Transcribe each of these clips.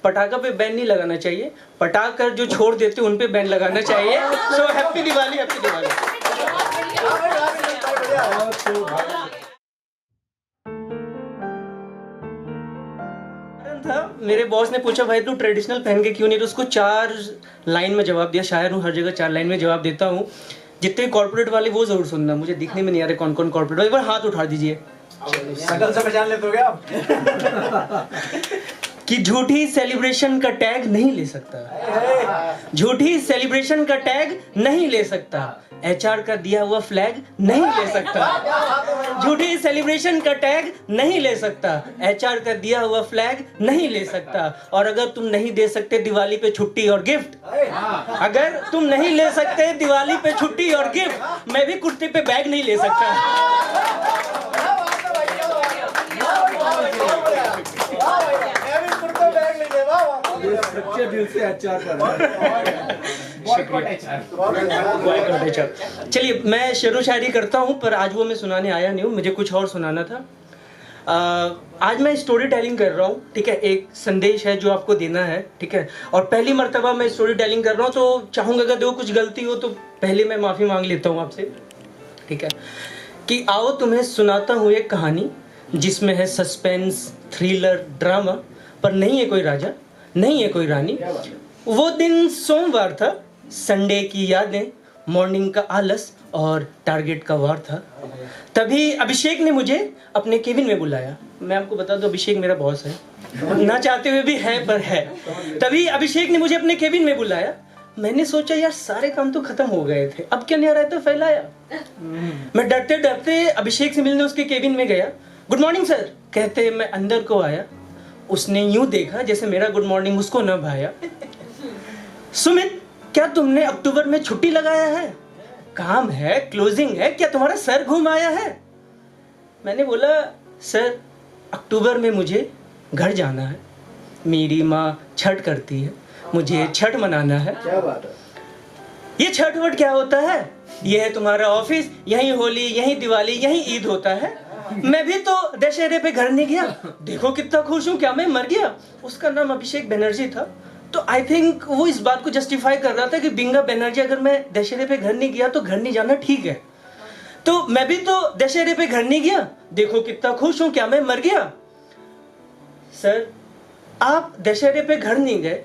पटाखा पे बैन नहीं लगाना चाहिए, पटाख कर जो छोड़ देते उन पे बैन लगाना चाहिए। So happy Diwali, happy Diwali. था मेरे बॉस ने पूछा भाई तू ट्रेडिशनल पहन के क्यों नहीं, तो उसको 4 लाइन में जवाब दिया। शायर हूँ, हर जगह 4 लाइन में जवाब देता हूँ। जितने कॉर्पोरेट वाले वो जरूर सुनना, मुझे दिखने में नहीं आ रहे कौन कौन कॉर्पोरेट वाले, एक बार हाथ उठा दीजिए। शकल से पहचान लेते हो क्या आप? कि झूठी सेलिब्रेशन का टैग नहीं ले सकता, झूठी सेलिब्रेशन का टैग नहीं ले सकता, एचआर का दिया हुआ फ्लैग नहीं ले सकता, झूठी सेलिब्रेशन का टैग नहीं ले सकता, एचआर का दिया हुआ फ्लैग नहीं ले सकता। और अगर तुम नहीं दे सकते दिवाली पे छुट्टी और गिफ्ट, अगर तुम नहीं ले सकते दिवाली पे छुट्टी और गिफ्ट, मैं भी कुर्ते पे बैग नहीं ले सकता। सच्चे दिल से अच्छा चलिए मैं शेरो शायरी करता हूँ, पर आज वो मैं सुनाने आया नहीं हूँ, मुझे कुछ और सुनाना था। आज मैं स्टोरी टेलिंग कर रहा हूँ, ठीक है, एक संदेश है जो आपको देना है, ठीक है। और पहली मर्तबा मैं स्टोरी टेलिंग कर रहा हूँ, तो चाहूँगा अगर देखो कुछ गलती हो तो पहले मैं माफ़ी मांग लेता हूँ आपसे, ठीक है। कि आओ तुम्हें सुनाता हूँ एक कहानी जिसमें है सस्पेंस, थ्रिलर, ड्रामा, पर नहीं है कोई राजा, नहीं है कोई रानी। वो दिन सोमवार था, संडे की यादें, मॉर्निंग का आलस और टारगेट का वार था। तभी अभिषेक ने मुझे अपने केबिन में बुलाया। मैं आपको बता दूं अभिषेक मेरा बॉस है, ना चाहते हुए भी है पर है। तभी अभिषेक ने मुझे अपने केबिन में बुलाया। मैंने सोचा यार सारे काम तो खत्म हो गए थे, अब क्या नया रहता फैलाया। मैं डरते डरते अभिषेक से मिलने उसके केबिन में गया। गुड मॉर्निंग सर कहते मैं अंदर को आया। उसने यूं देखा जैसे मेरा गुड मॉर्निंग उसको न भाया। सुमित क्या तुमने अक्टूबर में छुट्टी लगाया है? काम है, क्लोजिंग है, क्या तुम्हारा सर घूम आया है? मैंने बोला सर अक्टूबर में मुझे घर जाना है, मेरी माँ छठ करती है, मुझे छठ मनाना है। क्या बात है? ये छठ वट क्या होता है? ये है तुम्हारा ऑफिस, यही होली, यही दिवाली, यही ईद होता है। मैं भी तो दशहरे पे घर नहीं गया, देखो कितना खुश हूँ, क्या मैं मर गया? उसका नाम अभिषेक बनर्जी था। तो आई थिंक वो इस बात को जस्टिफाई कर रहा था कि बिंगा बनर्जी अगर मैं दशहरे पे घर नहीं गया तो घर नहीं जाना ठीक है। तो मैं भी तो दशहरे पे घर नहीं गया, देखो कितना खुश हूँ, क्या मैं मर गया? सर आप दशहरे पे घर नहीं गए,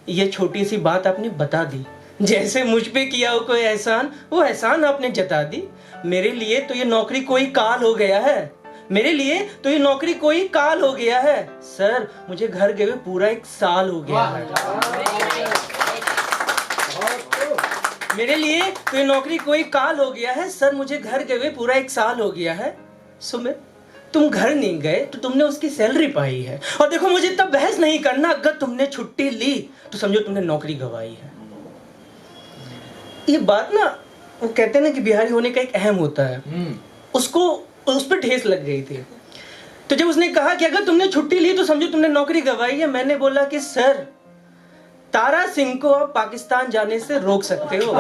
ये छोटी सी बात आपने बता दी। जैसे मुझ पे किया हो कोई एहसान, वो एहसान आपने जता दी। मेरे लिए तो ये नौकरी कोई काल हो गया है, मेरे लिए तो ये नौकरी कोई काल हो गया है। सर मुझे घर गए हुए पूरा 1 साल हो गया है। मेरे लिए तो ये नौकरी कोई काल हो गया है। सर मुझे घर गए हुए पूरा 1 साल हो गया है। सुमित तुम घर नहीं गए तो तुमने उसकी सैलरी पाई है। और देखो मुझे इतना बहस नहीं करना, अगर तुमने छुट्टी ली तो समझो तुमने नौकरी गंवाई है। ये बात ना वो कहते हैं ना कि बिहारी होने का एक अहम होता है, उसको उस पर ठेस लग गई थी। तो जब उसने कहा कि अगर तुमने छुट्टी ली तो समझो तुमने नौकरी गंवाई है, मैंने बोला कि सर तारा सिंह को आप पाकिस्तान जाने से रोक सकते हो।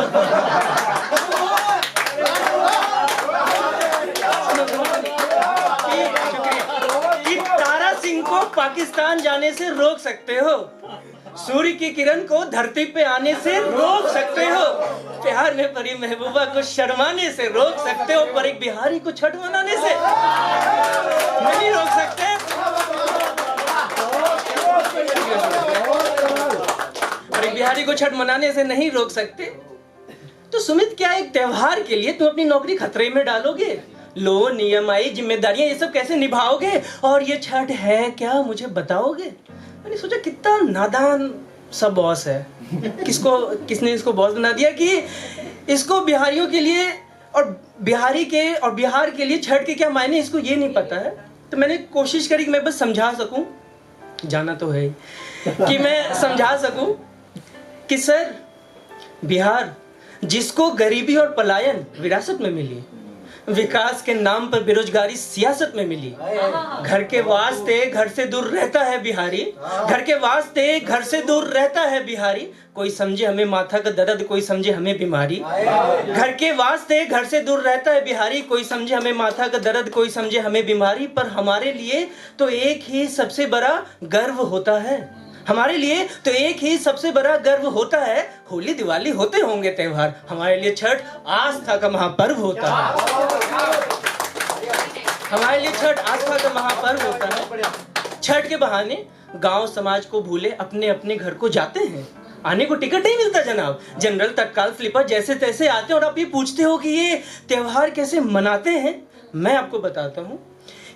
कि तारा सिंह को पाकिस्तान जाने से रोक सकते हो, सूर्य की किरण को धरती पे आने से रोक सकते हो, प्यार में परी महबूबा को शर्माने से रोक सकते हो, पर एक बिहारी को छठ मनाने से नहीं रोक सकते। पर एक बिहारी को छठ मनाने से नहीं रोक सकते। तो सुमित क्या एक त्योहार के लिए तुम अपनी नौकरी खतरे में डालोगे? लोन, EMI, जिम्मेदारियां, ये सब कैसे निभाओगे? और ये छठ है क्या मुझे बताओगे? मैंने सोचा कितना नादान सा बॉस है, किसने इसको बॉस बना दिया कि इसको बिहारियों के लिए और बिहार के लिए छठ के क्या मायने इसको ये नहीं पता है। तो मैंने कोशिश करी कि मैं बस समझा सकूं, जाना तो है ही, कि मैं समझा सकूं कि सर बिहार जिसको गरीबी और पलायन विरासत में मिली, विकास के नाम पर बेरोजगारी सियासत में मिली, घर के वास्ते घर से दूर रहता है बिहारी, घर के वास्ते घर से दूर रहता है बिहारी, कोई समझे हमें माथा का दर्द, कोई समझे हमें बीमारी। घर के वास्ते घर से दूर रहता है बिहारी, कोई समझे हमें माथा का दर्द, कोई समझे हमें बीमारी। पर हमारे लिए तो एक ही सबसे बड़ा गर्व होता है, हमारे लिए तो एक ही सबसे बड़ा गर्व होता है, होली दिवाली होते होंगे त्योहार, हमारे लिए छठ आस्था का महापर्व होता है। हमारे लिए छठ आस्था का महापर्व होता है। छठ के बहाने गांव समाज को भूले अपने अपने घर को जाते हैं। आने को टिकट नहीं मिलता जनाब, जनरल तत्काल स्लीपर जैसे तैसे आते हैं। और आप ये पूछते हो कि ये त्योहार कैसे मनाते हैं, मैं आपको बताता हूँ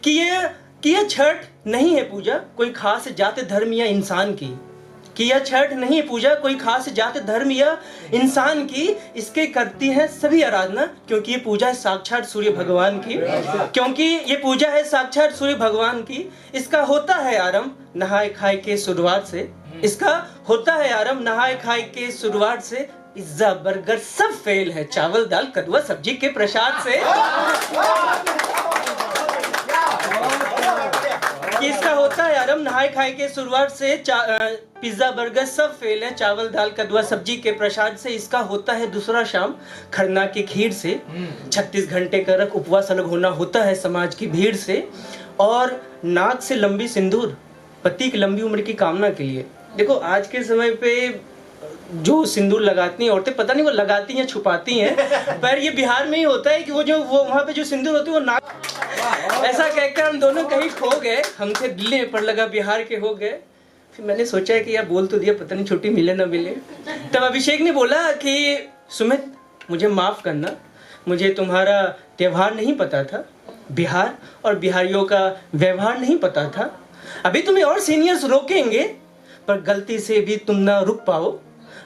कि यह छठ नहीं है पूजा कोई खास जात धर्म या इंसान की, कि यह छठ नहीं है पूजा कोई खास जात धर्म या इंसान की, इसके करती है सभी आराधना, क्योंकि ये पूजा है साक्षात सूर्य भगवान की, क्योंकि ये पूजा है साक्षात सूर्य भगवान की। इसका होता है आरंभ नहाए खाए के शुरुआत से, इसका होता है आरंभ नहाए खाए के शुरुआत से। पिज्जा बर्गर सब फेल है, चावल दाल कदुआ सब्जी के प्रसाद से। इसका होता है आरंभ नहाए खाए के शुरुआत से, पिज्जा बर्गर सब फेल है, चावल दाल कदुआ सब्जी के प्रसाद से। इसका होता है दूसरा शाम खरना की खीर से, 36 घंटे का रख उपवास अलग होना होता है समाज की भीड़ से। और नाक से लंबी सिंदूर पति की लंबी उम्र की कामना के लिए। देखो आज के समय पे जो सिंदूर लगाती हैं औरतें, पता नहीं वो लगाती हैं छुपाती हैं, पर ये बिहार में ही होता है कि वो वहाँ पे जो सिंदूर होती है वो नाक, ऐसा कहकर हम दोनों कहीं खो गए, हमसे दिल्ली में पर लगा बिहार के हो गए। फिर मैंने सोचा कि यार बोल तो दिया, पता नहीं छुट्टी मिले ना मिले। तब अभिषेक ने बोला कि सुमित मुझे माफ करना, मुझे तुम्हारा त्योहार नहीं पता था, बिहार और बिहारियों का व्यवहार नहीं पता था। अभी तुम्हें और सीनियर्स रोकेंगे पर गलती से भी तुम ना रुक पाओ,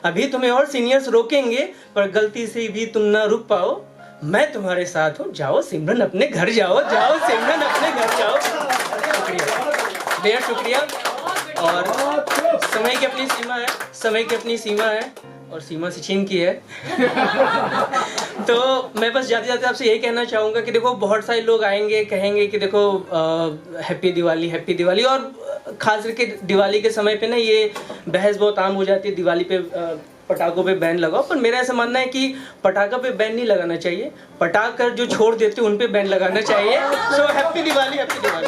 अभी तुम्हें और सीनियर्स रोकेंगे पर गलती से भी तुम ना रुक पाओ। मैं तुम्हारे साथ हूँ, जाओ सिमरन अपने घर जाओ, जाओ सिमरन अपने घर जाओ। शुक्रिया, बेहद शुक्रिया। और समय की अपनी सीमा है, समय की अपनी सीमा है और सीमा से छीन की है। तो मैं बस जाते जाते आपसे यही कहना चाहूँगा कि देखो बहुत सारे लोग आएंगे कहेंगे कि देखो हैप्पी दिवाली हैप्पी दिवाली, और खास करके दिवाली के समय पे ना ये बहस बहुत आम हो जाती है, दिवाली पे पटाखों पे बैन लगाओ। पर मेरा ऐसा मानना है कि पटाखा पे बैन नहीं लगाना चाहिए, पटाख कर जो छोड़ देते उन पे बैन लगाना चाहिए। So happy Diwali happy Diwali.